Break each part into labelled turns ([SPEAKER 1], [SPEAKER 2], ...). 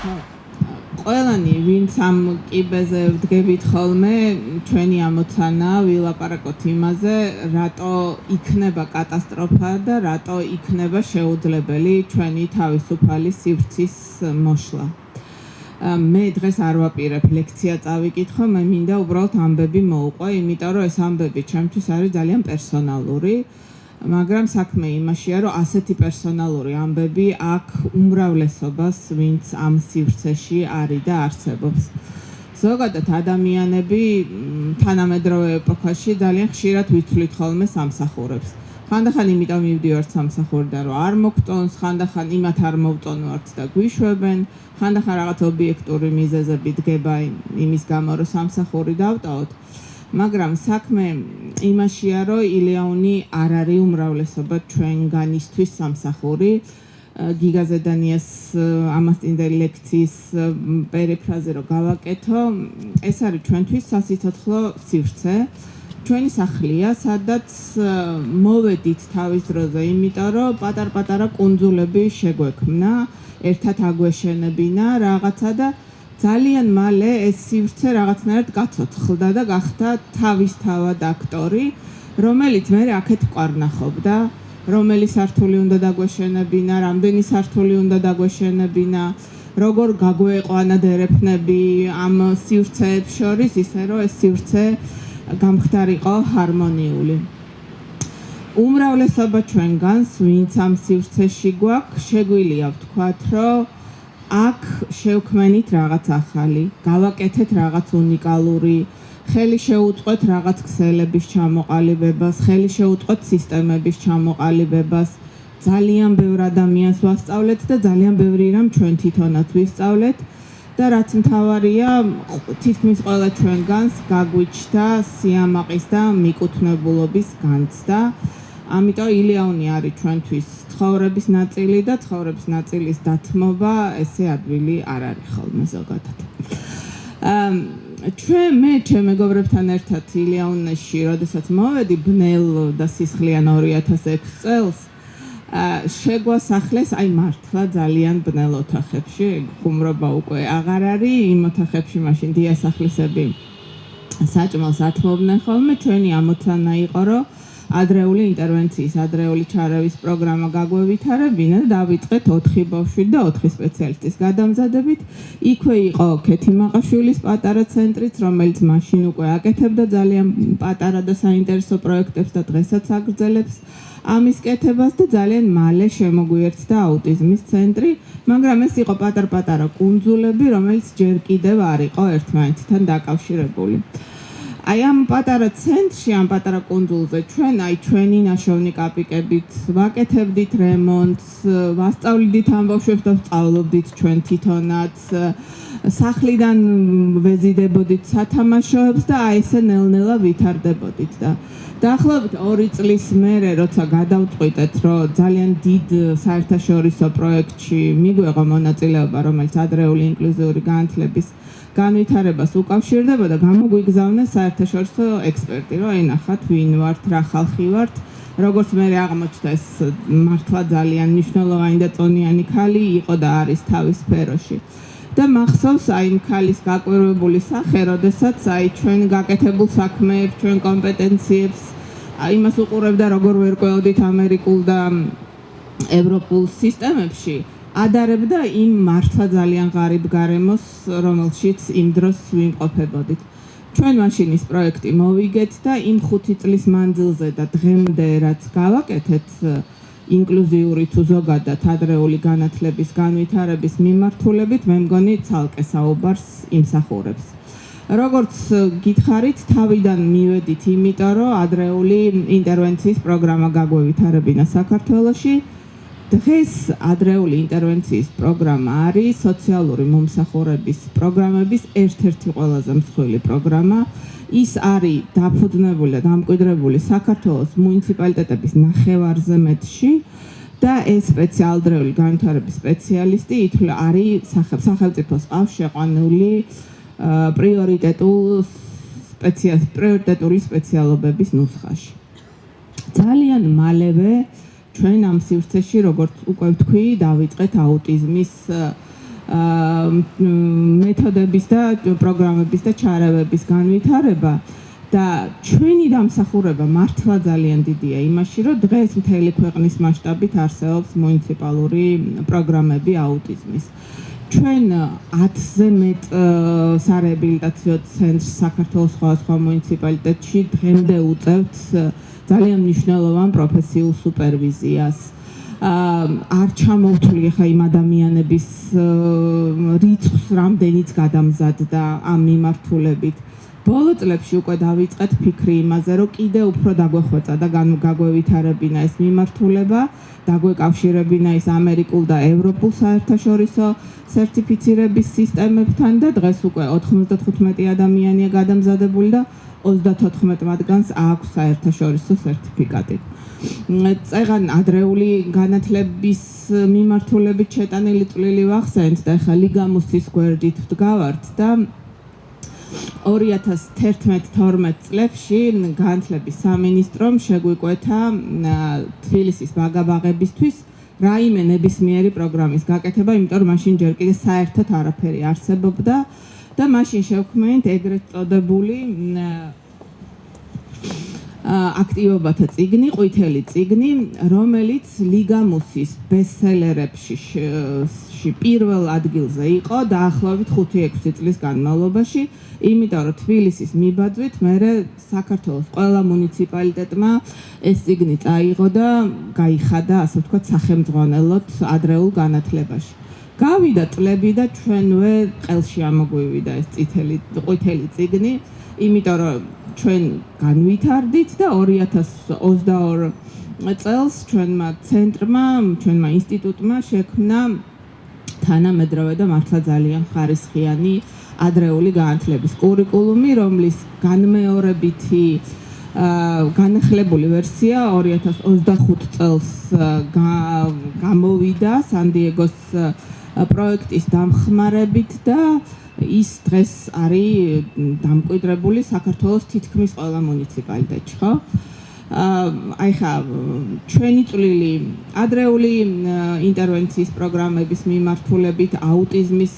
[SPEAKER 1] ყველანი ვინც ამ კიბეზე ვდგებით ხოლმე ჩვენი ამოცანა ვილაპარაკოთ იმაზე რატო იქნება კატასტროფა და რატო იქნება შეუძლებელი ჩვენი თავისუფალი სივრცის მოშლა. მე დღეს არ ვაპირებ ლექცია წავიკითხო, მე მინდა უბრალოდ ამბები მოვუყვე, იმიტომ რომ ეს ამბები ჩემთვის არის ძალიან პერსონალური. მაგრამ საქმე იმაშია, რომ ასეთი პერსონალური ამბები აქ უმრავლესობას, ვინც ამ სივრცეში არის და არსებობს. ზოგადად ადამიანები თანამედროვე ეპოქაში ძალიან ხშირად ვიცვლით ხოლმე სამსახურებს. ხანდახან იმიტომ მივდივართ სამსახურიდან, რომ არ მოგწონს, ხანდახან იმათ არ მოვწონვართ და გვიშვებენ, ხანდახან რაღაც ობიექტური მიზეზები დგება იმის გამო, რომ სამსახური დავტოვოთ. მაგრამ საქმე იმაშია, რომ ილეონი არ არის უმრავლესობა ჩვენგანისთვის სამსახური. გიგა ზედანიას ამასტინდელი ლექციის პერიფრაზე რო გავაკეთო, ეს არის ჩვენთვის სასიცოცხლო სივრცე. ჩვენი სახლია, სადაც მოვედით თავის დროზე, იმიტომ რომ პატარ-პატარა კუნძულები შეგვექმნა, ერთად აგვეშენებინა რაღაცა და ძალიან მალე ეს სივრცე რაღაცნაირად გაცოცხლდა და გახდა თავისთავად აქტორი, რომელიც მე აქეთ ყვარნახობდა, რომელი სართული უნდა დაგვეშენებინა, რამდენი სართული უნდა დაგვეშენებინა, როგორ გაგვეყვანა დერეფნები ამ სივრცეებს შორის, ისე რომ ეს სივრცე გამხდარიყო ჰარმონიული. უმრავლესობა ჩვენგანს, ვინც ამ სივრცეში გვაქვს, შეგვიძლია ვთქვათ, რომ აქ შევქმენით რაღაც ახალი, გავაკეთეთ რაღაც უნიკალური, ხელი შეუწყოთ რაღაც ქსელების ჩამოყალიბებას, ხელი შეუწყოთ სისტემების ჩამოყალიბებას, ძალიან ბევრ ადამიანს ვასწავლეთ და ძალიან ბევრი რამ ჩვენ თვითონაც ვისწავლეთ და რაც მთავარია, თითქმის ყველა ჩვენგანს გაგვიჩნდა სიამაყის და მიკუთვნებულობის განცდა. ამიტომ ილეონი არის ჩვენთვის ცხოვრების ნაწილი და ცხოვრების ნაწილის დათმობა ესე ადვილი არ არის ხოლმე ზოგადად. მე ჩემ მეგობრებთან ერთად ილეონში, როდესაც მოვედი ბნელ და სისხლიან 2006 წელს, შეგვასახლეს აი მართლა ძალიან ბნელ ოთახებში, ხუმრობა უკვე აღარ არის, იმ ოთახებში მაშინ დიასახლისები საჭმელს ათმობდნენ ხოლმე, ჩვენი ამოცანა იყო, რომ ადრეული ინტერვენციის, ადრეული ჩარევის პროგრამა გაგვევითარებინა და დავიწყეთ 4 ბავშვი და 4 სპეციალისტის გადამზადებით. იქვე იყო ქეთი მაყაშვილის პატარა ცენტრიც, რომელიც მაშინ უკვე აკეთებდა ძალიან პატარა და საინტერესო პროექტებს და დღესაც აგრძელებს ამის კეთებას და ძალიან მალე შემოგვიერთდა აუტიზმის ცენტრი, მაგრამ ეს იყო პატარ-პატარა კუნძულები, რომელიც ჯერ კიდევ არ იყო ერთმანეთთან დაკავშირებული. აი ამ პატარა ცენტრში, ამ პატარა კუნძულზე ჩვენი ნაშოვნი კაპიკებით ვაკეთებდით რემონტს, ვასწავლიდით ამ ბავშვებს და ვსწავლობდით ჩვენ თვითონაც, სახლიდან ვეზიდებოდით სათამაშოებს და აი ესე ნელ-ნელა ვითარდებოდით და დაახლოებით 2 წლის მერე, როცა გადავწყვიტეთ, რომ ძალიან დიდ საერთაშორისო პროექტში მიგვეღო მონაწილეობა, რომელიც ადრეული ინკლუზიური განათლების განვითარებას უკავშირდებოდა, გამოგვიგზავნეს საერთაშორისო ექსპერტი, რომ ენახათ ვინ ვართ, რა ხალხი ვართ, როგორც მე აღმოჩნდა ეს მართლა ძალიან მნიშვნელოვანი და წონიანი ქალი იყო და არის თავის სფეროში. და მახსოვს აი იმ ქალის გაკვირვებული სახე, როდესაც აი ჩვენ გაკეთებულ საქმეებს, ჩვენ კომპეტენციებს, იმას უყურებდა, როგორ ვერ ყვეოდით ამერიკულ და ევროპულ სისტემებში, ადარებდა იმ მართლა ძალიან ღარიბ გარემოს, რომელშიც იმ დროს ვიმყოფებოდით. ჩვენ მაშინ ის პროექტი მოვიგეთ და იმ 5 წლის მანძილზე და დღემდე რაც გავაკეთეთ ინკლუზიური თუ ზოგადად ადრეული განათლების განვითარების მიმართულებით, მე მგონი ცალკე საუბარს იმსახურებს. როგორც გითხარით, თავიდან მივედით იმიტომ, რომ ადრეული ინტერვენციის პროგრამა გაგვევითარებინა საქართველოში. დღეს ადრეული ინტერვენციის პროგრამა არის სოციალური მომსახურების პროგრამების ერთ-ერთი ყველაზე მსხვილი პროგრამა. ის არის დაფუძნებული და დამკვიდრებული საქართველოს მუნიციპალიტეტების ნახევარზე მეტში და ეს ადრეული განვითარების სპეციალისტი არის სახელმწიფოს ყავს შეყვანილი პრიორიტეტული სპეციალობების ნუსხაში. ძალიან მალევე ჩვენ ამ სივრცეში, როგორც უკვე ვთქვი, დავიწყეთ აუტიზმის მეთოდების და პროგრამების და ჩარევების განვითარება და ჩვენი დამსახურება მართლა ძალიან დიდია იმაში, რომ დღეს მთელი ქვეყნის მასშტაბით არსებობს მუნიციპალური პროგრამები აუტიზმის. ჩვენ 10-ზე მეტ სარეაბილიტაციო ცენტრს საქართველოს სხვადასხვა მუნიციპალიტეტში დღემდე უწევთ ძალიან მნიშვნელოვან პროფესიულ სუპერვიზიას. არ ჩამოვთვლი ხა იმ ადამიანების რიცხვს, რამდენიც გადამზადდა ამ მიმართულებით. ბოლო წლებში უკვე დავიწყეთ ფიქრი იმაზე, რომ კიდე უფრო დაგვეხვეწა და გაგვევითარებინა ეს მიმართულება, დაგვეკავშირებინა ის ამერიკულ და ევროპულ საერთაშორისო სერტიფიცირების სისტემებთან და დღეს უკვე 95 ადამიანია გადამზადებული და 34 მათგანს აქვს საერთაშორისო სერტიფიკატი. წეგან ადრეული განათლების მიმართულებით შეტანილი წვლილი ვახსენეთ და ახლა ლიგამუსის გვერდით ვდგავართ და 2011-12 წლებში განათლების სამინისტრომ შეგვიკვეთა თბილისის ბაგაბაღებისთვის რაიმე ნებისმიერი პროგრამის გაკეთება, იმიტომ რომ მაშინ ჯერ კიდე საერთოდ არაფერი არსებობდა და მაშინ შევქმნით ეგრეთ წოდებული აქტივობათა წიგნი, ყვითელი წიგნი, რომელიც ლიგამუსის ბესტსელერებში პირველ ადგილზე იყო დაახლოებით 5-6 წლის განმავლობაში, იმიტომ რომ თბილისის მიბაძვით მერე საქართველოს ყველა მუნიციპალიტეტმა ეს წიგნი წაიღო და გაიხადა, ასე ვთქვათ, სახელმძღვანელოდ ადრეულ განათლებაში. გავიდა წლები და ჩვენვე ყელში ამოგვივიდა ეს ყვითელი წიგნი, იმიტომ რომ ჩვენ განვითარდით და 2022 წელს ჩვენმა ცენტრმა, ჩვენმა ინსტიტუტმა შექმნა თანამედროვე და მართლა ძალიან ხარისხიანი ადრეული განათლების კურიკულუმი, რომლის განმეორებითი განახლებული ვერსია 2025 წელს გამოვიდა სან-დიეგოს პროექტის დამხმარებით და ის დღეს არის დამკვიდრებული საქართველოს თითქმის ყველა მუნიციპალიტეტში, ხო? აი ხა ჩვენი წვლილი ადრეული ინტერვენციის პროგრამების მიმართულებით, აუტიზმის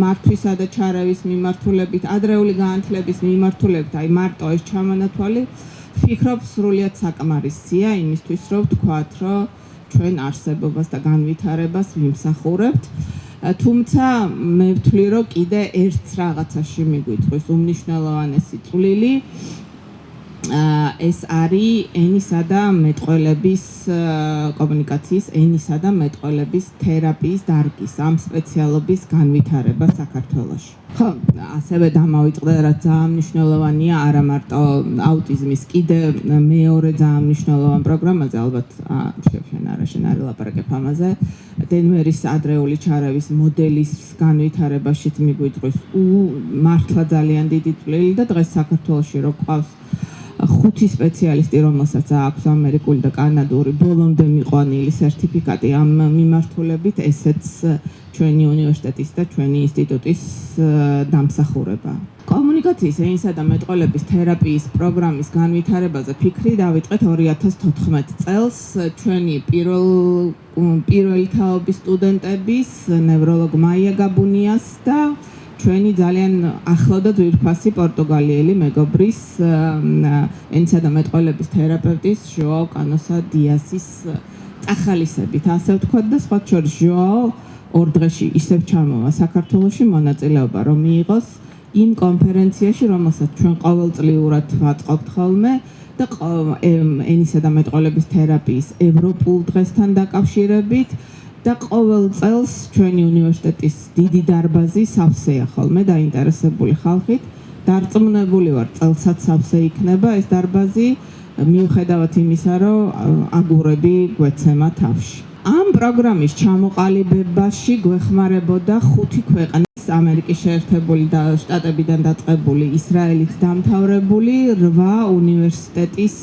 [SPEAKER 1] მართვისა და ჩარევის მიმართულებით, ადრეული განათლების მიმართულებით, აი მარტო ეს ჩამონათვალი ვფიქრობ სრულიად საკმარისია იმისთვის, რომ ვთქვათ, რომ ჩვენ არსებობას და განვითარებას ვიმსახურებთ. თუმცა მე ვთვლი, რომ კიდე ერთ რაღაცაში მიგვიწვის უმნიშვნელოვანესი წვლილი, ეს არის ენისა და მეტყველების კომუნიკაციის ენისა და მეტყველების თერაპიის დარგის ამ სპეციალობის განვითარება საქართველოში. ხო, ასევე დამავიწყდა, რაც ძალიან მნიშვნელოვანია, არა მარტო აუტიზმის, კიდე მეორე ძალიან მნიშვნელოვან პროგრამაზე, ალბათ შენ არ ელაპარაკებ ამაზე, დენვერის ადრეული ჩარევის მოდელის განვითარებაშიც მიგვიწვის მართლა ძალიან დიდი წვლილი და დღეს საქართველოში რო ყავს 5 სპეციალისტი, რომელსაც აქვს ამერიკული და კანადური ბოლომდე მიყვანილი სერტიფიკატი ამ მიმართულებით, ესეც ჩვენი უნივერსიტეტის და ჩვენი ინსტიტუტის დამსახურება. კომუნიკაციის ენისა და მეტყველების თერაპიის პროგრამის განვითარებაზე ფიქრი დავიწყეთ 2014 წელს ჩვენი პირველი თაობის სტუდენტების, ნევროლოგ მაია გაბუნიას და ჩვენი ძალიან ახლო და ძვირფასი პორტუგალიელი მეგობრის ენისა და მეტყველების თერაპევტის ჟოაო კანოსა დიასის წახალისებით, ასე ვთქვათ და სხვა შორის ჟოაო 2 დღეში ისევ ჩამოვა საქართველოში მონაწილეობა, რომ მიიღოს იმ კონფერენციაში, რომელსაც ჩვენ ყოველწლიურად ვაწყობთ ხოლმე და ენისა და მეტყველების თერაპიის ევროპულ დღესთან დაკავშირებით და ყოველ წელს ჩვენი უნივერსიტეტის დიდი დარბაზი სავსეა ხოლმე დაინტერესებული ხალხით. დარწმუნებული ვარ, წელსაც სავსე იქნება ეს დარბაზი, მიუხედავად იმისა, რომ აგურები გვეცემა თავში. ამ პროგრამის ჩამოყალიბებაში გვეხმარებოდა 5 ქვეყნის, ამერიკის შეერთებული შტატებიდან დაწყებული, ისრაელით დამთავრებული 8 უნივერსიტეტის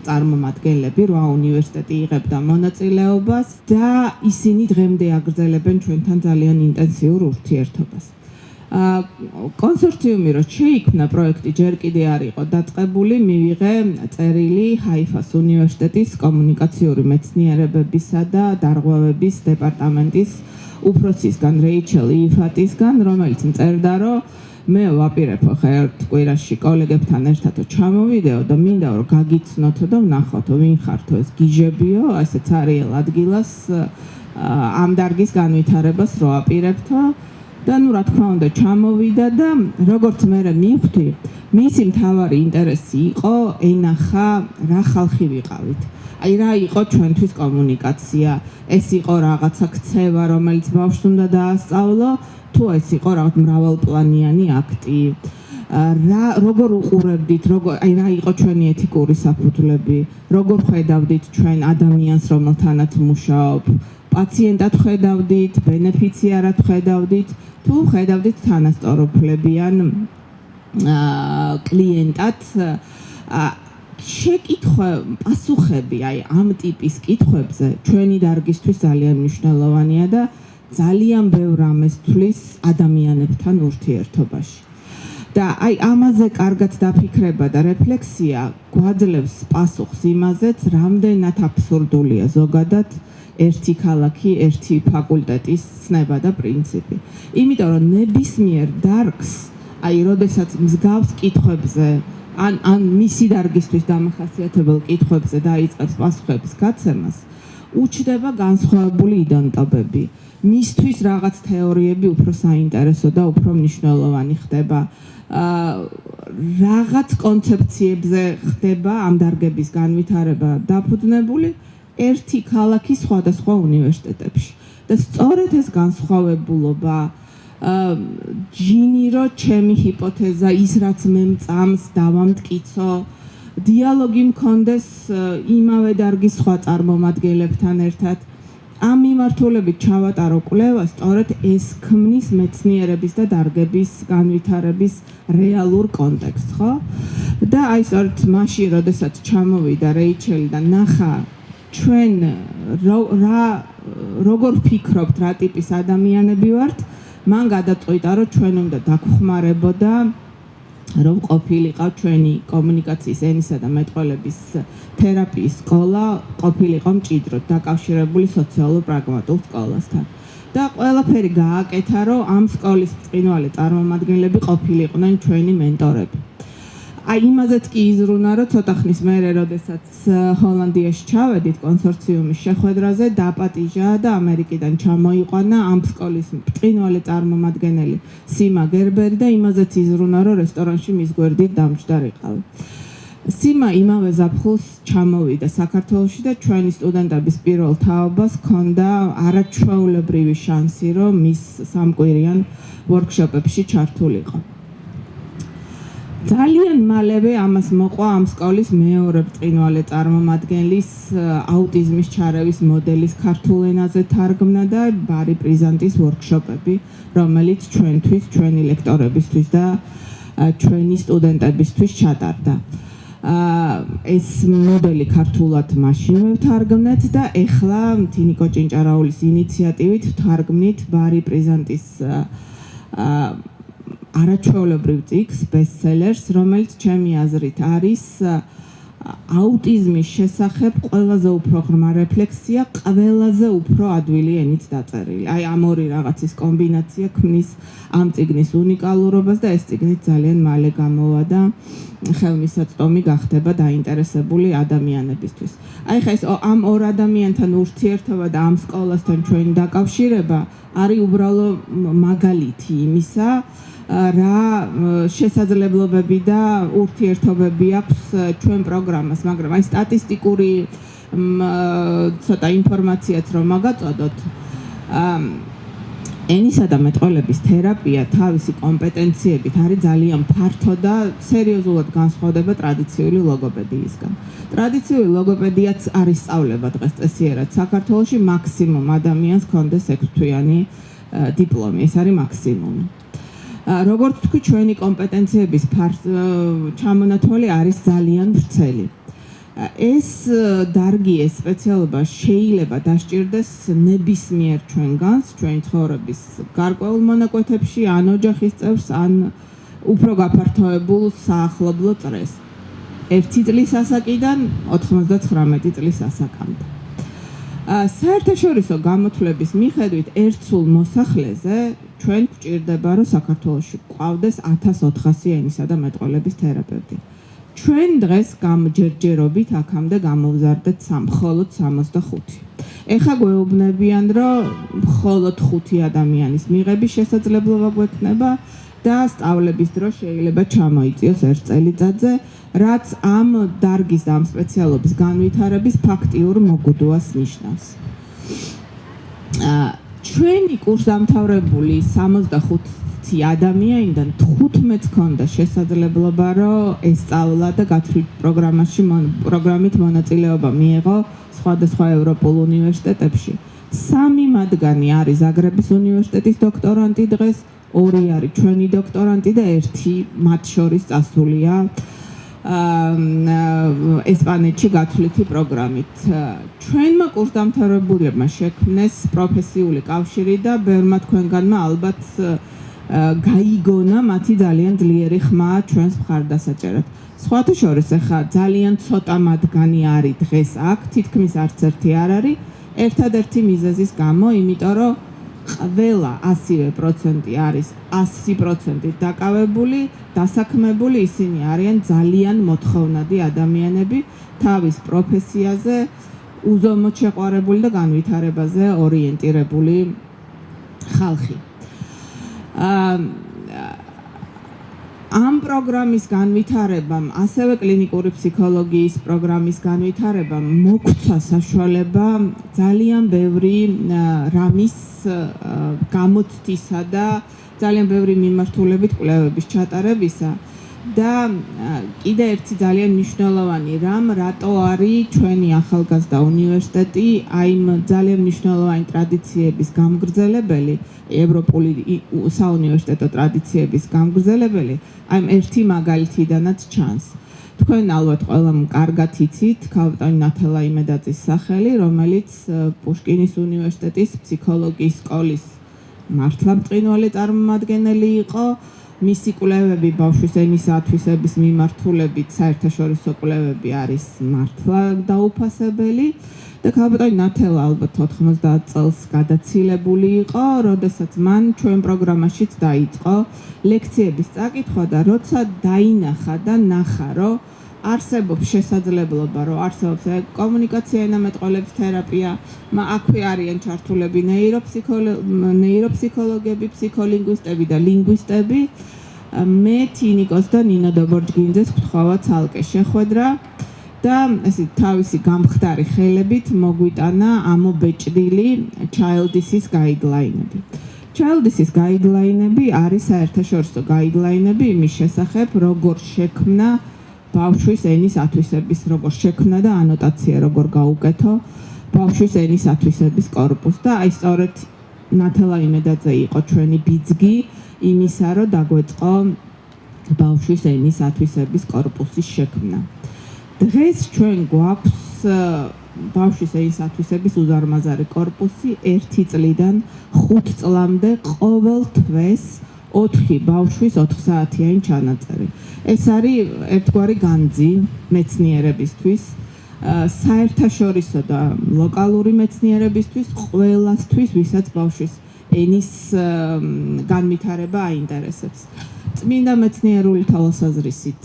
[SPEAKER 1] წარმომადგენლები, 8 უნივერსიტეტი იღებდა მონაწილეობას და ისინი დღემდე აგრძელებენ ჩვენთან ძალიან ინტენსიურ ურთიერთობას. კონსორციუმი რო შეიქმნა, პროექტი ჯერ კიდე არ იყო დაწყებული, მივიღე წერილი ჰაიფას უნივერსიტეტის კომუნიკაციური მეცნიერებებისა და დარღვევების დეპარტამენტის უფროსისგან რეიჩელ იფატისგან, რომელიც წერდა, რომ მე ვაპირებ ხა ერთ კვირაში კოლეგებთან ერთად ჩამოვიდეო და მინდა რომ გაგიცნოთო და ვნახოთო ვინ ხართო ეს გიჟებიო, ასე ცარიელ ადგილას ამ დარგის განვითარებას რო აპირებთო და ნუ რა თქმა უნდა ჩამოვიდა და როგორც მე მივხვდი, მისი მთავარი ინტერესი იყო ენახა რა ხალხი ვიყავით. აი რა იყო ჩვენთვის კომუნიკაცია, ეს იყო რაღაცა ქცევა, რომელიც ბავშვს უნდა დაასწავლო, თუ ეს იყო რაღაც მრავალპლანიანი აქტი. როგორ უყურებდით, აი რა იყო ჩვენი ეთიკური საფუძვლები, როგორ ხედავდით ჩვენ ადამიანს, რომელთანაც მუშაობ, პაციენტად ხედავდით, ბენეფიციარად ხედავდით, თუ ხედავდით თანასწორუფლებიან კლიენტად. პასუხები აი ამ ტიპის კითხვებზე ჩვენი დარგისთვის ძალიან მნიშვნელოვანია და ძალიან ბევრ რამეს თვლის ადამიანებთან ურთიერთობაში. და აი ამაზე კარგად დაფიქრება და რეფლექსია გვაძლევს პასუხს იმაზეც, რამდენად აბსურდულია ზოგადად ერთი ქალაქი, ერთი ფაკულტეტის ცნება და პრინციპი. იმიტომ რომ ნებისმიერ დარგს, აი როდესაც მსგავს კითხვებზე ან მისი დარგისთვის დამახასიათებელ კითხვებზე დაიწყებს პასუხების გაცემას, უჩნდება განსხვავებული იდენტობები. მისთვის რაღაც თეორიები უფრო საინტერესო და უფრო მნიშვნელოვანი ხდება. რაღაც კონცეფციებზე ხდება ამ დარგების განვითარება დაფუძნებული ერთი ქალაქის სხვადასხვა უნივერსიტეტებში. და სწორედ ეს განსხვავებულობა ჯინი რო ჩემი ჰიპოთეზა ის რაც მე მწამს დავამტკიცო, დიალოგი მქონდეს იმავე დარგის სხვა წარმომადგენლებთან ერთად. ამ მიმართულებით ჩავატარო კვლევა, სწორედ ეს ქმნის მეცნიერების და დარგების განვითარების რეალურ კონტექსტს, ხო? და აი სწორედ მაშინ, როდესაც ჩამოვიდა რეიჩელი და ნახა ჩვენ როგორ ფიქრობთ, რა ტიპის ადამიანები ვართ, მან გადაწყვიტა, რომ ჩვენ უნდა დაგხმარებოდა რომ ყოფილიყო ჩვენი კომუნიკაციის ენისა და მეტყველების თერაპიის სკოლა ყოფილიყო მჭიდროდ დაკავშირებული სოციალურ პრაგმატულ სკოლასთან. და ყველაფერი გააკეთა, რომ ამ სკოლის ბრწყინვალე წარმომადგენლები ყოფილიყვნენ ჩვენი მენტორები. აი იმაზეც კი იზრუნა, რომ ცოტა ხნის მერე, როდესაც ჰოლანდიაში ჩავედით კონსორციუმის შეხვედრაზე, დაპატიჟა და ამერიკიდან ჩამოიყვანა ამ სკოლის ბრწყინვალე წარმომადგენელი სიმა გერბერი და იმაზეც იზრუნა, რომ რესტორანში მის გვერდით დამჯდარიყავი. სიმა იმავე ზაფხულს ჩამოვიდა საქართველოში და ჩვენი სტუდენტების პირველ თაობას ჰქონდა არაჩვეულებრივი შანსი, რომ მის სამკვირიან ვორქშოპებში ჩართულიყო. ძალიან მალევე ამას მოყვა ამ სკოლის მეორე ბრწყინვალე წარმომადგენლის აუტიზმის ჩარევის მოდელის ქართულ ენაზე თარგმნა და ბარი პრიზანტის ვორქშოპები, რომელიც ჩვენთვის, ჩვენი ლექტორებისთვის და ჩვენი სტუდენტებისთვის ჩატარდა. ეს მოდელი ქართულად მაშინვე ვთარგმნეთ და ეხლა თინიკო ჭინჭარაულის ინიციატივით ვთარგმნით ბარი პრიზანტის არაჩვეულებრივ წიგნს, ბესტსელერს, რომელიც ჩემი აზრით არის აუტიზმის შესახებ ყველაზე უფრო ღრმა რეფლექსია, ყველაზე უფრო ადვილი ენით დაწერილი. აი ამ ორი რაღაცის კომბინაცია ქმნის ამ წიგნის უნიკალურობას და ეს წიგნით ძალიან მალე გამოვა და ხელმისაწვდომი გახდება დაინტერესებული ადამიანებისთვის. აი ხა ეს ამ ორ ადამიანთან ურთიერთობა და ამ სკოლასთან ჩვენი დაკავშირება არის უბრალო მაგალითი იმისა, რა შესაძლებლობები და ურთიერთობები აქვს ჩვენ პროგრამას, მაგრამ აი სტატისტიკური ცოტა ინფორმაციაც რომ მაგაწოდოთ, ენისა და მეტყველების თერაპია თავისი კომპეტენციებით არის ძალიან ფართო და სერიოზულად განსხვავდება ტრადიციული ლოგოპედიისგან. ტრადიციული ლოგოპედიაც არის სწავლება დღესწესიერად საქართველოში, მაქსიმუმ ადამიანს ჰქონდეს 6 თვიანი დიპლომი, ეს არის მაქსიმუმი. როგორც თქვი, ჩვენი კომპეტენციების ჩამონათვალი არის ძალიან ვრცელი. ეს დარგი, ეს სპეციალობა შეიძლება დასჭირდეს ნებისმიერ ჩვენგანს, ჩვენი ცხოვრების გარკვეულ მონაკვეთებში, ან ოჯახის წევრს, ან უფრო გაფართოებულ საახლობლო წრეს. 1 წლის ასაკიდან 99 წლის ასაკამდე. საერთაშორისო გამოთვლების მიხედვით ერთსულ მოსახლეზე ჩვენ გვჭირდება, რომ საქართველოში გვყავდეს 1400 ენისა და მეტყველების თერაპევტი. ჩვენ დღეს ჯერჯერობით აქამდე გამოვზარდეთ მხოლოდ 65. ეხლა გვეუბნებიან, რომ მხოლოდ 5 ადამიანის მიღების შესაძლებლობა გვექნება და სწავლების დრო შეიძლება ჩამოიწიოს 1 წელიწადზე, რაც ამ დარგის და ამ სპეციალობის განვითარების ფაქტიურ მოგუდვას ნიშნავს. ჩვენი კურსდამთავრებული 65 ადამიანიდან 15-ს ჰქონდა შესაძლებლობა, რომ ესწავლა და გათვლით პროგრამით მონაწილეობა მიიღო სხვადასხვა ევროპულ უნივერსიტეტებში. 3 მათგანი არის ზაგრების უნივერსიტეტის დოქტორანტი დღეს, 2 არის ჩვენი დოქტორანტი და 1 მათ შორის წასულია ესპანეთში გათვლითი პროგრამით. ჩვენმა კურსდამთავრებულებმა შექმნეს პროფესიული კავშირი და ბევრმა თქვენგანმა ალბათ გაიგონა მათი ძალიან ძლიერი ხმა ჩვენს მხარდასაჭერად. სხვათა შორის ახლა ძალიან ცოტა მათგანი არის დღეს აქ, თითქმის არც ერთი არ არის, ერთადერთი მიზეზის გამო, იმიტომ რომ ყველა 100% არის 100% დაკავებული, დასაქმებული, ისინი არიან ძალიან მოთხოვნადი ადამიანები, თავის პროფესიაზე უზომოდ შეყვარებული და განვითარებაზე ორიენტირებული ხალხი. ამ პროგრამის განვითარებამ, ასევე კლინიკური ფსიქოლოგიის პროგრამის განვითარებამ მოგცა საშუალება ძალიან ბევრი რამის გამოცდისა და ძალიან ბევრი მიმართულებით კვლევების ჩატარებისა და კიდე ერთი ძალიან მნიშვნელოვანი რამ, რატო არის ჩვენი ახალგაზრდა უნივერსიტეტი აიმ ძალიან მნიშვნელოვანი ტრადიციების გამგრძელებელი, ევროპული საუნივერსიტეტო ტრადიციების გამგრძელებელი, აიმ ერთი მაგალითიდანაც ჩანს. თქვენ ალბათ ყველამ კარგად იცით ქალბატონი ნათელა იმედაძის სახელი, რომელიც პუშკინის უნივერსიტეტის ფსიქოლოგიის სკოლის მართლმწყინველი წარმომადგენელი იყო. მისი კვლევები ბავშვის ენის ათვისების მიმართულებით საერთაშორისო კვლევები არის მართლა დაუფასებელი და ქალბატონი ნათელა ალბათ 90 წელს გადაცილებული იყო, როდესაც მან ჩვენ პროგრამაშიც დაიწყო ლექციების წაკითხვა და როცა დაინახა და ნახა, რომ არსებობს შესაძლებლობა, რომ არსებობს კომუნიკაცია ენამეტყველების თერაპია, აქვე არიან ჩართულები ნეიროფსიქოლოგები, ფსიქოლინგვისტები და ლინგვისტები, მე თინიკოს და ნინო დობორჯგინძეს ვთხოვა ცალკე შეხვედრა და ესე თავისი გამხდარი ხელებით მოგვიტანა ამობეჭდილი Childis-ის გაიდლაინები. Childis-ის გაიდლაინები არის საერთაშორისო გაიდლაინები იმის შესახებ, როგორ შექმნა ბავშვის ენის ათვისების, როგორ შექმნა და ანოტაცია როგორ გაუკეთო ბავშვის ენის ათვისების კორპუსს და აი სწორედ ნათელა იმედაძე იყო ჩვენი ბიძგი იმისა, რომ დაგვეწყო ბავშვის ენის ათვისების კორპუსის შექმნა. დღეს ჩვენ გვაქვს ბავშვის ენის ათვისების უზარმაზარი კორპუსი 1 წლიდან 5 წლამდე ყოველ თვეს 4 ბავშვის 4 საათიანი ჩანაწერი. ეს არის ერთგვარი განძი მეცნიერებისთვის, საერთაშორისო და ლოკალური მეცნიერებისთვის, ყველასთვის, ვისაც ბავშვის ენის განვითარება აინტერესებს. წმინდა მეცნიერული თვალსაზრისით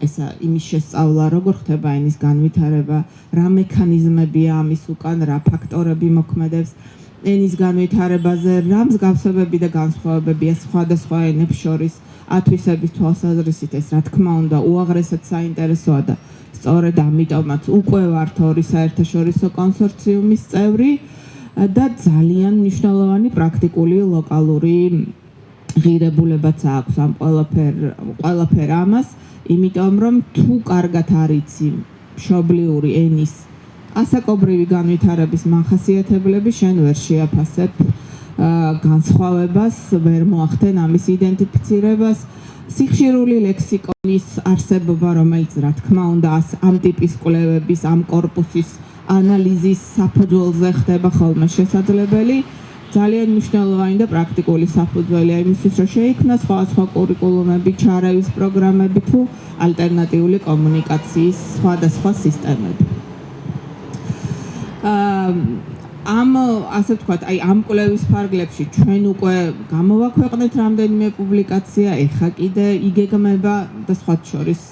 [SPEAKER 1] ესა იმის შესწავლა, როგორ ხდება ენის განვითარება, რა მექანიზმებია ამის უკან, რა ფაქტორები მოქმედებს ენის განვითარებაზე, რა მსგავსებები და განსხვავებებია სხვადასხვა ენებს შორის ათვისების თვალსაზრისით, ეს რა თქმა უნდა უაღრესად საინტერესოა და სწორედ ამიტომაც უკვე ვართ 2 საერთაშორისო კონსორციუმის წევრი და ძალიან მნიშვნელოვანი პრაქტიკული ლოკალური ღირებულებაც აქვს ამ ყველაფერ ამას, იმიტომ რომ თუ კარგად არიცი მშობლიური ენის ასაკობრივი განვითარების მახასიათებლები, შენ ვერ შეაფასებ განსხვავებას, ვერ მოახდენ ამის იდენტიფიცირებას. სიხშირული ლექსიკონის არსებობა, რომელიც რა თქმა უნდა ამ ტიპის კვლევების, ამ კორპუსის ანალიზის საფუძველზე ხდება ხოლმე შესაძლებელი, ძალიან მნიშვნელოვანი და პრაქტიკული საფუძველია იმისთვის, რომ შეიქმნა სხვადასხვა კურიკულუმები, ჩარევის პროგრამები თუ ალტერნატიული კომუნიკაციის სხვადასხვა სისტემები. ამ ასე ვთქვათ, ამ კვლევის ფარგლებში ჩვენ უკვე გამოვაქვეყნეთ რამდენიმე პუბლიკაცია, ეხა კიდე იგეგმება და სხვა შორის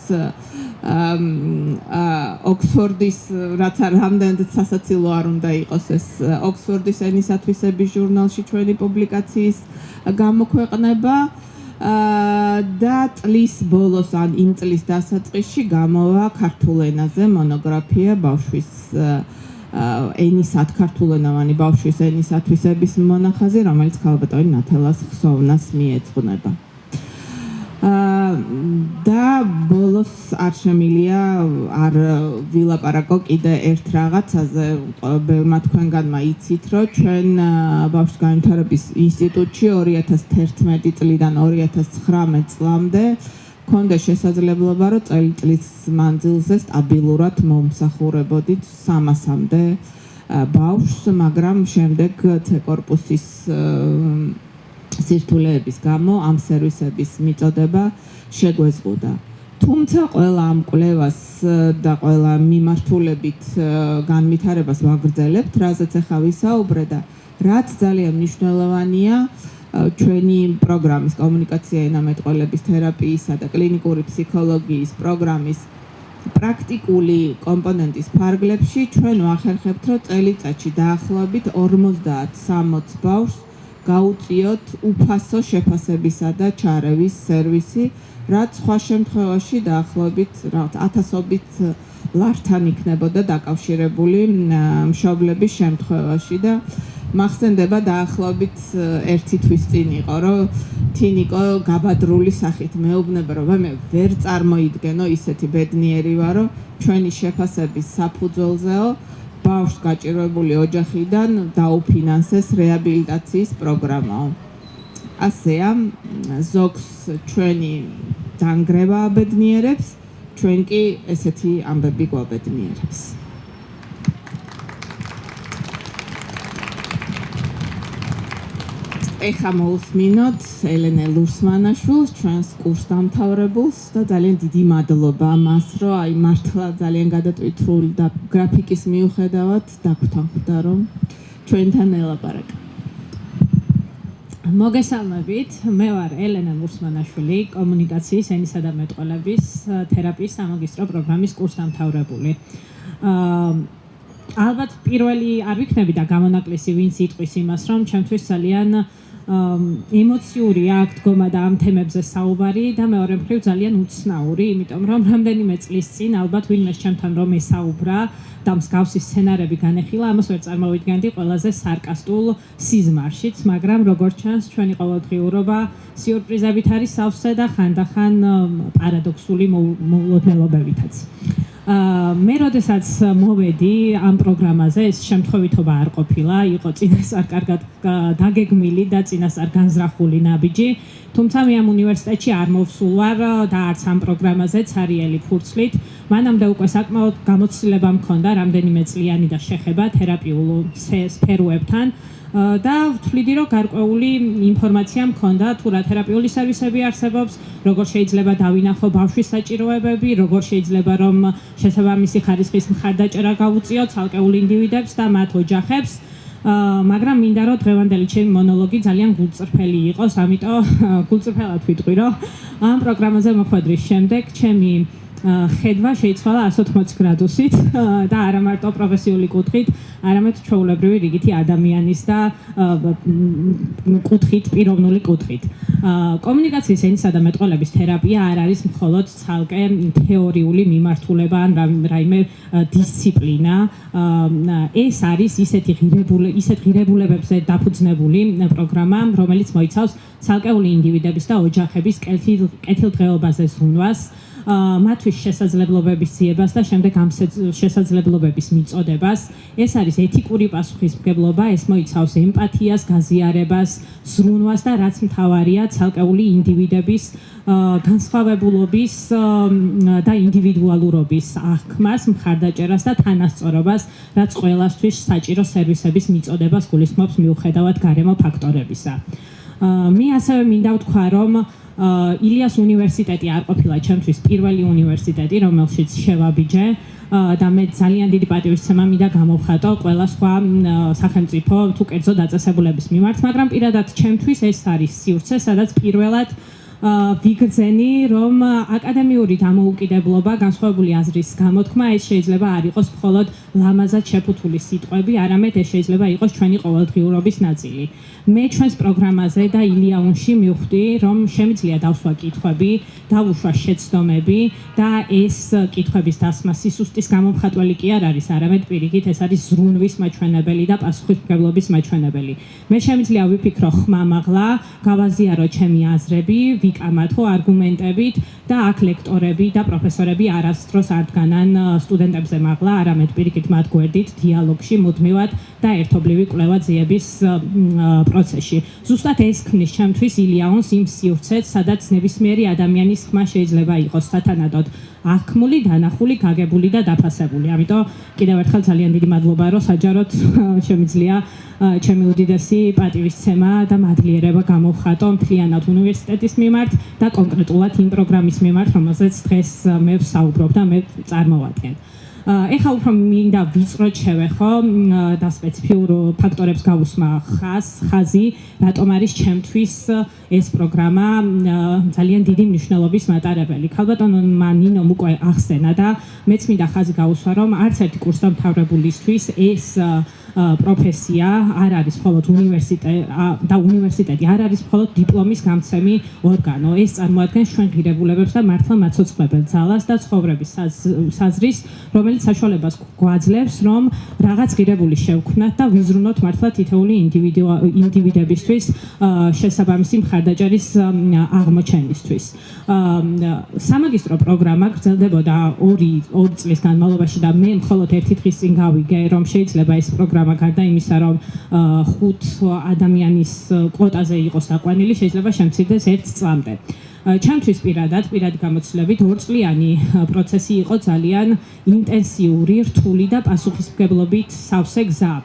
[SPEAKER 1] ოქსფორდის რაც რამდენადაც სასაცილო არ უნდა იყოს ეს ოქსფორდის ენისათვისების ჟურნალში ჩვენი პუბლიკაციის გამოქვეყნება და წლის ბოლოს ან იმ წლის დასაწყისში გამოვა ქართულ ენაზე მონოგრაფია ბავშვის ქართულენოვანი ბავშვის ენისათვისების მონახაზი, რომელიც ქალბატონი ნათელას ხსოვნას მიეძღვნება. და ბოლოს არ შემილია არ ვილაპარაკო კიდე ერთ რაღაცაზე, ბევრმა თქვენგანმა იცით, რომ ჩვენ ბავშვის განვითარების ინსტიტუტში 2011 წლიდან 2019 წლამდე ქონდა შესაძლებლობა, რომ წელიწლის მანძილზე სტაბილურად მომსახურებოდით 300-მდე ბავშვს, მაგრამ შემდეგ C კორპუსის სირთულეების გამო ამ სერვისების მიწოდება შეგვეზღუდა. თუმცა ყველა ამ კვლევას და ყველა მიმართულებით განვითარებას ვაგრძელებთ, რაზეც ახლა ვისაუბრე და რაც ძალიან მნიშვნელოვანია ჩვენი პროგრამის კომუნიკაცია ენამეტყველების თერაპიისა და კლინიკური ფსიქოლოგიის პროგრამის პრაქტიკული კომპონენტის ფარგლებში ჩვენ ვახერხებთ, რომ წელიწადში დაახლოებით 50-60 ბავშვს გაუწიოთ უფასო შეფასებისა და ჩარევის სერვისი, რაც სხვა შემთხვევაში დაახლოებით ათასობით ლართან იქნებოდა დაკავშირებული მშობლების შემთხვევაში და მახსენდება დაახლოებით ერთი თვის წინ იყო, რომ თინიკო გაბადრული სახით მეუბნება, რომ მე ვერ წარმოიდგენო, ისეთი ბედნიერი ვარო, რომ ჩვენი შეფასების საფუძველზეო ბავშვს გაჭირვებული ოჯახიდან დაუფინანსეს რეაბილიტაციის პროგრამაო. ასეა, ზოგს ჩვენი დანგრევა აბედნიერებს, ჩვენ კი ესეთი ამბები გვაბედნიერებს. ეხლა მოვუსმინოთ ელენე ლურსმანაშვილს, ჩვენს კურსდამთავრებულს და ძალიან დიდი მადლობა მას, რომ მართლა ძალიან გადატვირთული და გრაფიკის მიუხედავად დაგვთანხმდა, რომ ჩვენთან ელაპარაკა.
[SPEAKER 2] მოგესალმებით, მე ვარ ელენე ლურსმანაშვილი, კომუნიკაციის ენისა და მეტყველების თერაპიის სამაგისტრო პროგრამის კურსდამთავრებული. ალბათ პირველი არ ვიქნები და გამონაკლისი ვინც იტყვის იმას, რომ ჩემთვის ძალიან ემოციური აქ დგომა და ამ თემებზე საუბარი და მეორე მხრივ ძალიან უცნაური, იმიტომ რომ რამდენიმე წლის წინ ალბათ ვინმეს ჩემთან რომ ესაუბრა და მსგავსი სცენარები განეხილა, ამას ვერ წარმოვიდგენდი ყველაზე სარკასტულ სიზმარშიც, მაგრამ როგორც ჩანს, ჩვენი ყოველდღიურობა სიურპრიზებით არის სავსე და ხანდახან პარადოქსული მოულოდნელობებითაც. მე როდესაც მოვედი ამ პროგრამაზე, ეს შემთხვევითობა არ ყოფილა, იყო წინასწარ კარგად დაგეგმილი და წინასწარ განზრახული ნაბიჯი, თუმცა მე ამ უნივერსიტეტში არ მოვსულ ვარ და არც ამ პროგრამაზე ცარიელი ფურცლით. მანამდე უკვე საკმაოდ გამოცდილება მქონდა რამდენიმე წლიანი და შეხება თერაპიულ სფეროებთან და ვთვლიდი, რომ გარკვეული ინფორმაცია მქონდა თუ რა თერაპიული სერვისები არსებობს, როგორ შეიძლება დავინახო ბავშვის საჭიროებები, როგორ შეიძლება რომ შესაბამისი ხარისხის მხარდაჭერა გავუწიოთ ცალკეულ ინდივიდებს და მათ ოჯახებს. მაგრამ მინდა რომ დღევანდელი ჩემი მონოლოგი ძალიან გულწრფელი იყოს, ამიტომ გულწრფელად ვიტყვი, რომ ამ პროგრამაზე მოხვედრის შემდეგ ჩემი ხედვა შეიცვალა 180 გრადუსით და არა მარტო პროფესიული კუთხით, არამედ ჩვეულებრივი რიგითი ადამიანის და კუთხით, პიროვნული კუთხით. კომუნიკაციის ენისა და მეტყველების თერაპია არ არის მხოლოდ ცალკე თეორიული მიმართულება ან რაიმე დისციპლინა. ეს არის ისეთ ღირებულებებზე დაფუძნებული პროგრამა, რომელიც მოიცავს ცალკეული ინდივიდების და ოჯახების კეთილდღეობაზე ზრუნვას, მათთვის შესაძლებლობების ძიებას და შემდეგ ამ შესაძლებლობების მიწოდებას. ეს არის ეთიკური პასუხისმგებლობა, ეს მოიცავს ემპათიას, გაზიარებას, ზრუნვას და რაც მთავარია, ცალკეული ინდივიდების განსხვავებულობის და ინდივიდუალურობის აღქმას, მხარდაჭერას და თანასწორობას, რაც ყველასთვის საჭირო სერვისების მიწოდებას გულისხმობს მიუხედავად გარემო ფაქტორებისა. მე ასევე მინდა ვთქვა, რომ ილიას უნივერსიტეტი არ ყოფილა ჩემთვის პირველი უნივერსიტეტი, რომელშიც შევაბიჯე და მე ძალიან დიდი პატივისცემა მინდა გამოვხატო ყველა სხვა სახელმწიფო თუ კერძო დაწესებულების მიმართ, მაგრამ პირადად ჩემთვის ეს არის სივრცე, სადაც პირველად ვიგრძენი, რომ აკადემიური დამოუკიდებლობა, განსხვავებული აზრის გამოთქმა, ეს შეიძლება არ იყოს მხოლოდ ლამაზად შეფუთული სიტყვები, არამედ ეს შეიძლება იყოს ჩვენი ყოველდღიურობის ნაწილი. მე ჩვენს პროგრამაზე და ილიაუნში მივხვდი, რომ შემიძლია დავსვა კითხვები, დავუშვა შეცდომები და ეს კითხვების დასმა სისუსტის გამომხატველი კი არ არის, არამედ პირიქით ეს არის ზრუნვის მაჩვენებელი და პასუხისმგებლობის მაჩვენებელი. მე შემიძლია ვიფიქრო ხმამაღლა, გავაზიარო ჩემი აზრები, ვიკამათო არგუმენტებით და აქ ლექტორები და პროფესორები არასდროს არ დგანან სტუდენტებზე მაღლა, არამედ პირიქით მათ გვერდით დიალოგში მუდმივად და ერთობლივი კვლევა ძიების პროცესში. ზუსტად ეს ქმნის ჩემთვის ილიაუნს იმ სივრცეს, სადაც ნებისმიერი ადამიანის ხმა შეიძლება იყოს სათანადოდ აღქმული, დანახული, გაგებული და დაფასებული. ამიტომ კიდევ ერთხელ ძალიან დიდი მადლობა, რომ საჯაროდ შემიძლია ჩემი უდიდესი პატივისცემა და მადლიერება გამოვხატო მთლიანად უნივერსიტეტის მიმართ და კონკრეტულად იმ პროგრამის მიმართ, რომელზეც დღეს მე ვსაუბრობ და მე წარმოვადგენ. ეხლა უფრო მინდა ვიწროდ შევეხო და სპეციფიურ ფაქტორებს გავუსმა ხაზი, რატომ არის ჩემთვის ეს პროგრამა ძალიან დიდი მნიშვნელობის მატარებელი. ქალბატონმა ნინომ უკვე ახსენა და მეც მინდა ხაზი გავუსვა, რომ არც ერთი კურსდამთავრებულისთვის ეს პროფესია არ არის მხოლოდ უნივერსიტეტი არ არის მხოლოდ დიპლომის გამცემი ორგანო. ეს წარმოადგენს ჩვენ ღირებულებებს და მართლა მაცოცხლებელ ძალას და ცხოვრების საზრის, რომელიც საშუალებას გვაძლევს, რომ რაღაც ღირებული შევქმნათ და ვიზრუნოთ მართლა თითოეული ინდივიდებისთვის შესაბამისი მხარდაჭერის აღმოჩენისთვის. სამაგისტრო პროგრამა გრძელდებოდა 2 წლის განმავლობაში და მე მხოლოდ ერთი დღის წინ გავიგე, რომ შეიძლება ეს პროგრამა გარდა იმისა, რომ 5 ადამიანის კვოტაზე იყოს აყვანილი, შეიძლება შემცირდეს 1 წლამდე. ჩემთვის პირად გამოცდილებით 2 წლიანი პროცესი იყო ძალიან ინტენსიური, რთული და პასუხისმგებლობით სავსე გზა.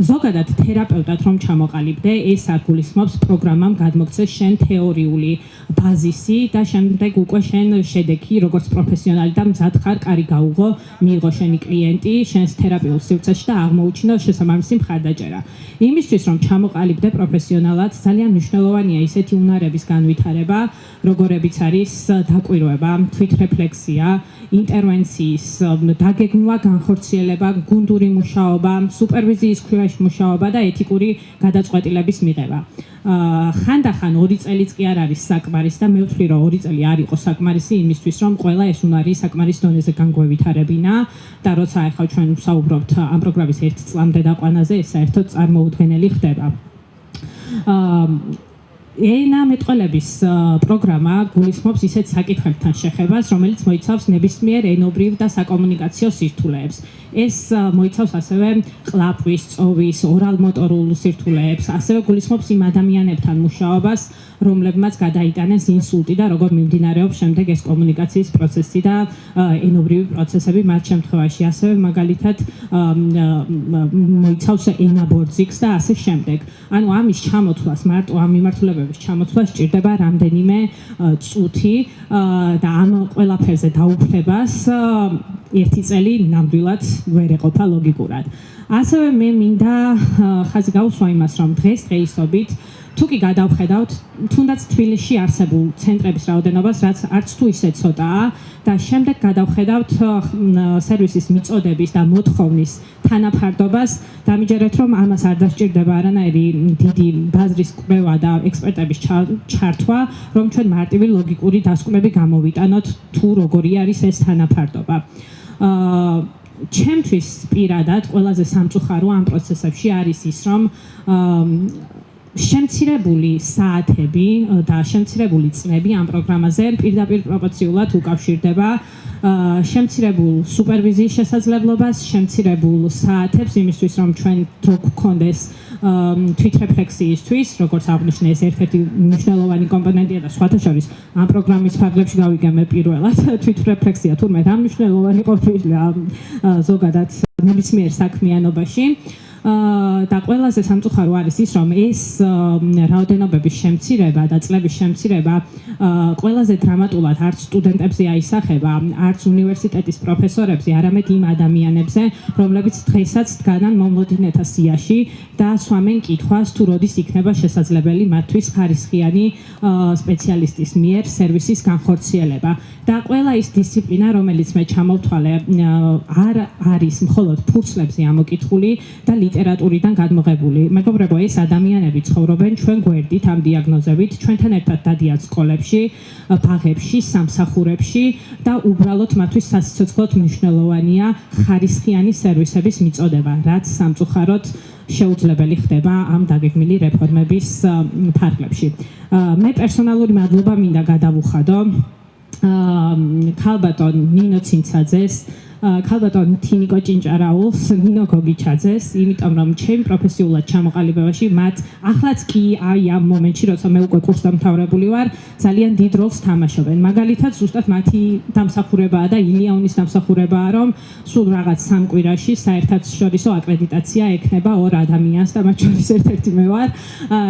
[SPEAKER 2] ზოგადად თერაპევტად რომ ჩამოყალიბდე, ეს არ გულისხმობს პროგრამამ გადმოგცეს შენ თეორიული ბაზისი და შემდეგ უკვე შენ შედეგი, როგორც პროფესიონალი და მზად ხარ კარი გაუღო, მიიღო შენი კლიენტი შენს თერაპიულ სივრცეში და აღმოუჩინო შესაბამისი მხარდაჭერა. იმისთვის რომ ჩამოყალიბდე პროფესიონალად, ძალიან მნიშვნელოვანია ისეთი უნარების განვითარება, როგორებიც არის დაკვირვება, თვითრეფლექსია, ინტერვენციის დაგეგმვა, განხორციელება, გუნდური მუშაობა, სუპერვიზიის ქვეშ მუშაობა და ეთიკური გადაწყვეტილების მიღება. ხანდახან 2 წელიც კი არ არის საკმარის და მე ვთვლი, რომ 2 წელი არ იყო საკმარისი იმისთვის, რომ ყველა ეს უნარი საკმარის დონეზე განგვევითარებინა და როცა ახლა ჩვენ ვსაუბრობთ ამ პროგრამის 1 წლამდე დაყვანაზე, ეს საერთოდ წარმოუდგენელი ხდება. ენამეტყველების პროგრამა გულისხმობს ისეთ საკითხებთან შეხებას, რომელიც მოიცავს ნებისმიერ ენობრივ და საკომუნიკაციო სირთულეებს. ეს მოიცავს ასევე ყლაპვის, წოვის, ორალ-მოტორულ სირთულეებს, ასევე გულისხმობს იმ ადამიანებთან მუშაობას, რომლებმაც გადაიტანეს ინსულტი და როგორ მიმდინარეობს შემდეგ ეს კომუნიკაციის პროცესი და ენობრივი პროცესები მათ შემთხვევაში. ასევე მაგალითად მოიცავს ენაბორძიგს და ასე შემდეგ. ანუ ამის ჩამოთვლას, მარტო ამ მიმართულებების ჩამოთვლას სჭირდება რამდენიმე წუთი და ამ ყველაფერზე დაუფლებას 1 წელი ნამდვილად ვერ ეყოფა ლოგიკურად. ასევე მე მინდა ხაზი გავუსვა იმას, რომ დღესდღეობით თუ კი გადავხედავთ თუნდაც თბილისში არსებულ ცენტრების რაოდენობას, რაც არც თუ ისე ცოტაა და შემდეგ გადავხედავთ სერვისის მიწოდების და მოთხოვნის თანაფარდობას, დამიჯერეთ, რომ ამას არ დასჭირდება არანაირი დიდი ბაზრის კვლევა და ექსპერტების ჩართვა, რომ ჩვენ მარტივი ლოგიკური დასკვნები გამოვიტანოთ, თუ როგორი არის ეს თანაფარდობა. ჩემთვის პირადად ყველაზე სამწუხარო ამ პროცესებში არის ის, რომ შემცირებული საათები და შემცირებული წლები ამ პროგრამაზე პირდაპირ პროპორციულად უკავშირდება შემცირებულ სუპერვიზიის შესაძლებლობას, შემცირებულ საათებს იმისთვის, რომ ჩვენ დრო გქონდეს თვითრეფლექსიისთვის, როგორც აღნიშნე, ეს ერთ-ერთი მნიშვნელოვანი კომპონენტია და სხვათა შორის ამ პროგრამის ფარგლებში გავიგე მე პირველად თვითრეფლექსია თურმე რა მნიშვნელოვანი ყოფილა ზოგადად ნებისმიერ საქმიანობაში. და ყველაზე სამწუხარო არის ის, რომ ეს რაოდენობების შემცირება და წლების შემცირება ყველაზე დრამატულად არც სტუდენტებზე აისახება, არც უნივერსიტეტის პროფესორებზე, არამედ იმ ადამიანებზე, რომლებიც დღესაც დგანან მომლოდინეთა სიაში და სვამენ კითხვას, თუ როდის იქნება შესაძლებელი მათთვის ხარისხიანი სპეციალისტის მიერ სერვისის განხორციელება. და ყველა ის დისციპლინა, რომელიც მე ჩამოვთვალე, არ არის მხოლოდ ფურცლებზე ამოკითხული და ლიტერატურიდან გადმოღებული. მეგობრებო, ეს ადამიანები ცხოვრობენ ჩვენ გვერდით ამ დიაგნოზებით, ჩვენთან ერთად დადიან სკოლებში, ბაღებში, სამსახურებში და უბრალოდ მათთვის სასიცოცხლოდ მნიშვნელოვანია ხარისხიანი სერვისების მიწოდება, რაც სამწუხაროდ შეუძლებელი ხდება ამ დაგეგმილი რეფორმების ფარგლებში. მე პერსონალური მადლობა მინდა გადავუხადო ქალბატონ ნინო ცინცაძეს, ქალბატონ თინიკო ჭინჭარაულს, ნინო გოგიჩაძეს, იმიტომ რომ ჩემი პროფესიულად ჩამოყალიბებაში მათ ახლაც კი აი ამ მომენტში, როცა მე უკვე კურსდამთავრებული ვარ, ძალიან დიდ როლს თამაშობენ. მაგალითად, ზუსტად მათი დამსახურებაა და ილიანის დამსახურებაა, რომ სულ რაღაც 3 კვირაში საერთაშორისო აკრედიტაცია ექნება 2 ადამიანს და მათ შორის ერთ-ერთი მე ვარ.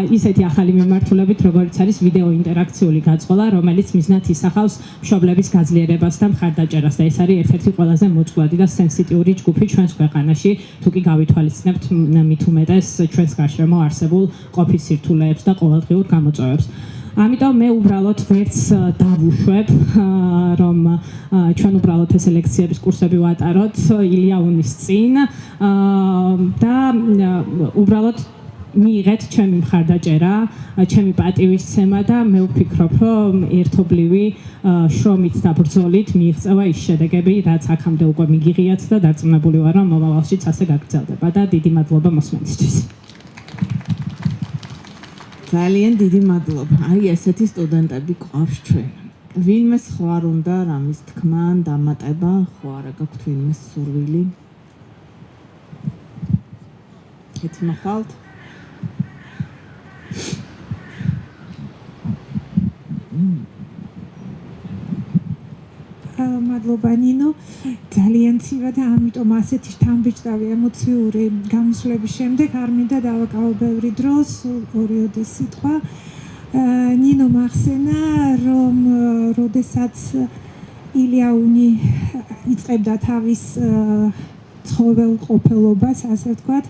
[SPEAKER 2] ისეთი ახალი მიმართულებით, როგორც არის ვიდეო ინტერაქციული გაწყოლა, რომელიც მიზნად ისახავს მშობლების გაძლიერებას და მხარდაჭერას და ეს არის ერთ-ერთი ყველაზე მოწყვლადი და სენსიტიური ჯგუფი ჩვენს ქვეყანაში, თუ კი გავითვალისწინებთ მით უმეტეს ჩვენს გარშემო არსებულ ყოფის სირთულეებს და ყოველდღიურ გამოწვევებს. ამიტომ მე უბრალოდ ვერც დავუშვებ, რომ ჩვენ უბრალოდ ეს ლექციების კურსები ვატაროთ ილია-უნის წინ და უბრალოდ მიიღეთ ჩემი მხარდაჭერა, ჩემი პატივისცემა და მე ვფიქრობ, რომ ერთობლივი შრომით და ბრძოლით მიიღწევა ის შედეგები, რაც აქამდე უკვე მიგიღიათ და დარწმუნებული ვარ, რომ მომავალშიც ასე გაგრძელდება და დიდი მადლობა მოსმენისთვის.
[SPEAKER 1] ძალიან დიდი მადლობა. აი ესეთი სტუდენტები გვყავს ჩვენ. ვინმე სხვა არ უნდა რამის თქმა, დამატება, ხო არა გაქვთ ვინმე სურვილი? ეთი მოხალთ?
[SPEAKER 3] მადლობა ნინო, ძალიან ცივა და ამიტომ ასეთი შთამბეჭდავი ემოციური გამოსვლების შემდეგ არ მინდა დავაკავო ბევრი დრო, სულ 2 სიტყვა. ნინო მახსენა, რომ როდესაც ილია-უნი იწყებდა თავის ცხოველყოფილობას, ასე ვთქვათ,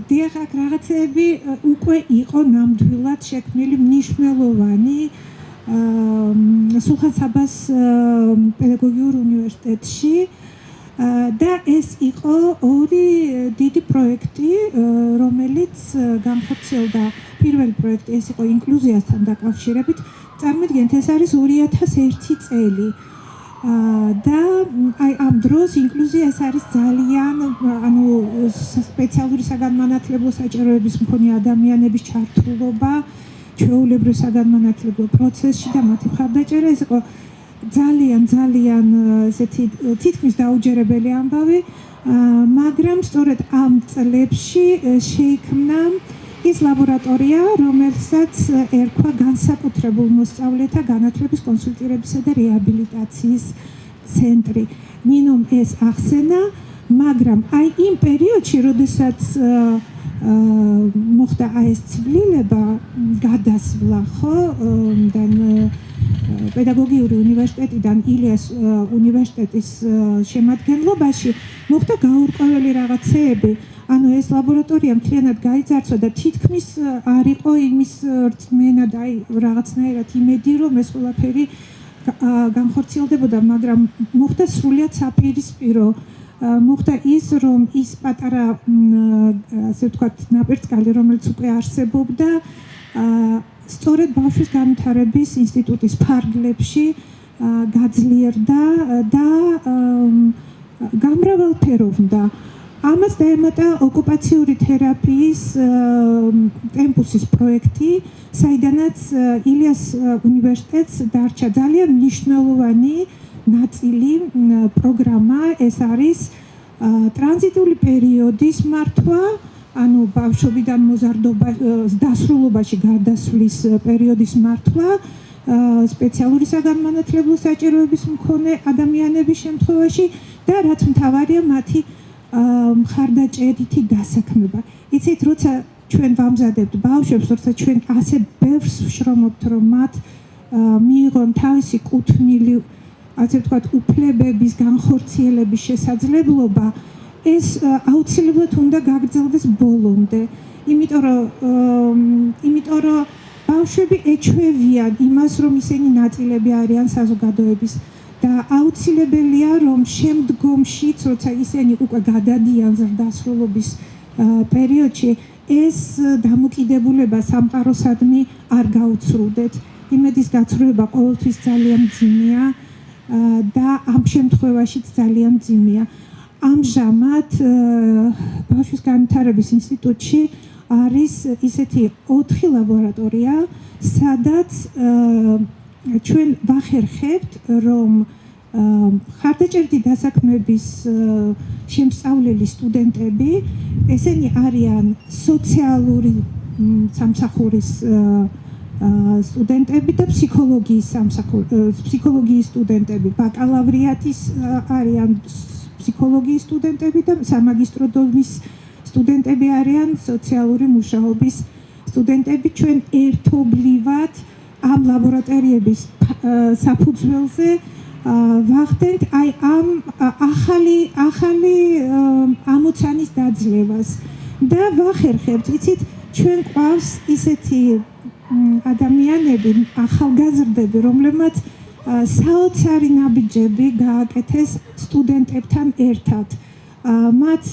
[SPEAKER 3] დიახ, აქ რაღაცები უკვე იყო ნამდვილად შექმნილი მნიშვნელოვანი სულხან-საბას პედაგოგიურ უნივერსიტეტში და ეს იყო 2 დიდი პროექტი, რომელიც განხორციელდა. პირველი პროექტი ეს იყო ინკლუზიასთან დაკავშირებით. წარმოიდგინეთ, ეს არის 2001 წელი. და აი ამ დროს ინკლუზია ეს არის ძალიან სპეციალური საგანმანათლებლო საჭიროების მქონე ადამიანების ჩართულობა ჩვეულებრივ საგანმანათლებლო პროცესში და მათი მხარდაჭერა ეს იყო ძალიან ესეთი თითქმის დაუჯერებელი ამბავი, მაგრამ სწორედ ამ წლებში შეიქმნა ის ლაბორატორია, რომელსაც ერქვა განსაკუთრებულ მოსწავლეთა განათლების კონსულტირებისა და რეაბილიტაციის ცენტრი. ნინომ ეს ახსენა, მაგრამ აი იმ პერიოდში, როდესაც მოხდა ეს ცვლილება, გადასვლა, ხო, პედაგოგიური უნივერსიტეტიდან ილიას უნივერსიტეტის შემადგენლობაში, მოხდა გაურკვეველი რაღაცეები. ანუ ეს ლაბორატორია მთლიანად გაიძარცვა და თითქმის არ იყო იმის რწმენა და აი რაღაცნაირად იმედი, რომ ეს ყველაფერი განხორციელდებოდა, მაგრამ მოხდა სრულიად საპირისპირო. მოხდა ის, რომ ის პატარა, ასე ვთქვათ, ნაპერწკალი, რომელიც უკვე არსებობდა, სწორედ ბავშვის განვითარების ინსტიტუტის ფარგლებში გაძლიერდა და გამრავალფეროვდა. ამას დაემატა ოკუპაციური თერაპიის ტემპუსის პროექტი, საიდანაც ილიას უნივერსიტეტს დარჩა ძალიან მნიშვნელოვანი ნაწილი პროგრამა, ეს არის ტრანზიტული პერიოდის მართვა, ანუ ბავშვობიდან მოზარდობას დასრულობაში გარდასვლის პერიოდის მართვა, სპეციალური საგანმანათლებლო საჭიროების მქონე ადამიანების შემთხვევაში და რაც მთავარია, მათი მხარდაჭერითი დასაქმება. იცით, როცა ჩვენ ვამზადებთ ბავშვებს, როცა ჩვენ ასე ბევრს ვშრომობთ, რომ მათ მიიღონ თავისი კუთვნილი, ასე ვთქვათ, უფლებების განხორციელების შესაძლებლობა, ეს აუცილებლად უნდა გაგრძელდეს ბოლომდე. იმიტომ რომ ბავშვები ეჩვევიან იმას, რომ ისინი ნაწილები არიან საზოგადოების და აუცილებელია, რომ შემდგომშიც, როცა ისინი უკვე გადადიან ზრდასრულობის პერიოდში, ეს დამოკიდებულება სამყაროსადმი არ გაუცრუდეთ. იმედის გაცვლება ყოველთვის ძალიან მძიმეა და ამ შემთხვევაშიც ძალიან მძიმეა. ამჟამად ბავშვის განვითარების ინსტიტუტში არის ისეთი 4 ლაბორატორია, სადაც ჩვენ ვახერხებთ, რომ მხარდაჭერითი დასაქმების შემსწავლელი სტუდენტები, ესენი არიან სოციალური სამსახურის სტუდენტები და ფსიქოლოგიის სტუდენტები, ბაკალავრიატის არიან ფსიქოლოგიის სტუდენტები და სამაგისტრო დონის სტუდენტები არიან სოციალური მუშაობის სტუდენტები. ჩვენ ერთობლივად ამ ლაბორატორიების საფუძველზე ვახდენთ აი ამ ახალი ამოცანის დაძლევას და ვახერხებთ, იცით, ჩვენ ყავს ისეთი ადამიანები, ახალგაზრდები, რომლებმაც საოცარი ნაბიჯები გააკეთეს სტუდენტებთან ერთად. მათ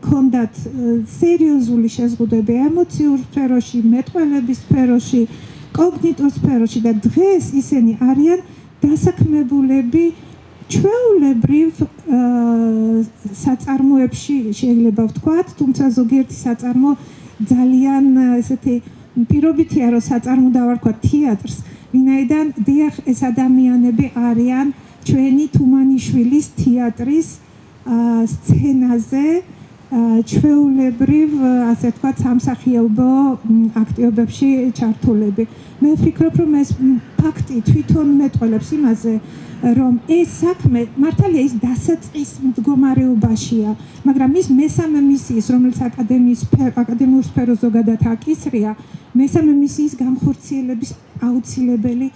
[SPEAKER 3] ჰქონდათ სერიოზული შეზღუდვები ემოციურ სფეროში, მეტყველების სფეროში, კოგნიტურ სფეროში და დღეს ისინი არიან დასაქმებულები ჩვეულებრივ საწარმოებში, შეიძლება ვთქვათ, თუმცა ზოგიერთი საწარმო ძალიან ესეთი პირობითია, რომ საწარმო დავარქვათ თეატრს, ვინაიდან დიახ, ეს ადამიანები არიან ჩვენი თუმანიშვილის თეატრის სცენაზე ჩვეულებრივ, ასე ვთქვათ, სამსახიობო აქტივობებში ჩართულები. მე ვფიქრობ, რომ ეს ფაქტი თვითონ მეტყველებს იმაზე, რომ ეს საქმე მართალია ის დასაწყის მდგომარეობაშია, მაგრამ ის მესამე მისიის, რომელიც აკადემიურ სფეროს ზოგადად აკისრია, მესამე მისიის განხორციელების აუცილებელი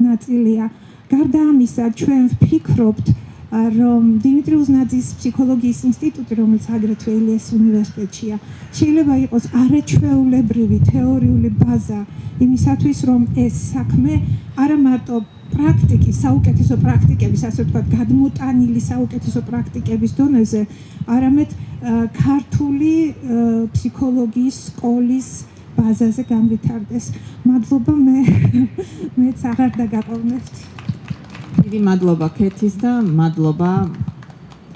[SPEAKER 3] ნაწილია. გარდა ამისა, ჩვენ ვფიქრობთ, რომ დიმიტრი უზნაძის ფსიქოლოგიის ინსტიტუტი, რომელიც აგრეთვე ილიას უნივერსიტეტშია, შეიძლება იყოს არაჩვეულებრივი თეორიული ბაზა იმისათვის, რომ ეს საქმე არა მარტო პრაქტიკის, საუკეთესო პრაქტიკების, ასე ვთქვათ, გადმოტანილი საუკეთესო პრაქტიკების დონეზე, არამედ ქართული ფსიქოლოგიის სკოლის ბაზაზე განვითარდეს. მადლობა, მეც აღარ დაგაყოვნებთ.
[SPEAKER 1] დიდი მადლობა ქეთის და მადლობა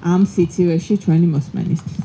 [SPEAKER 1] ამ სიცივეში ჩვენი მოსმენისთვის.